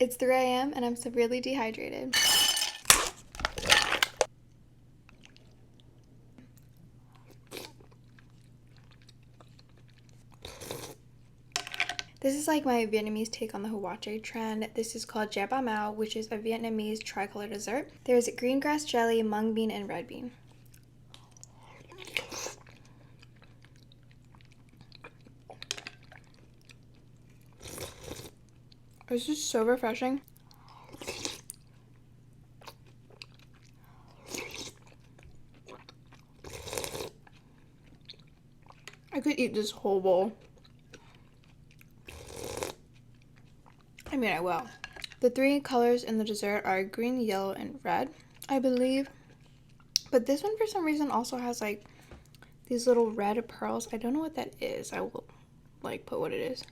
It's 3 a.m. and I'm severely dehydrated. This is like my Vietnamese take on the hwachae trend. This is called Gia Ba Mao, which is a Vietnamese tricolor dessert. There's green grass jelly, mung bean, and red bean. This is so refreshing. I could eat this whole bowl. I mean, I will. The 3 colors in the dessert are green, yellow, and red, I believe. But this one, for some reason, also has like these little red pearls. I don't know what that is. I will like put what it is.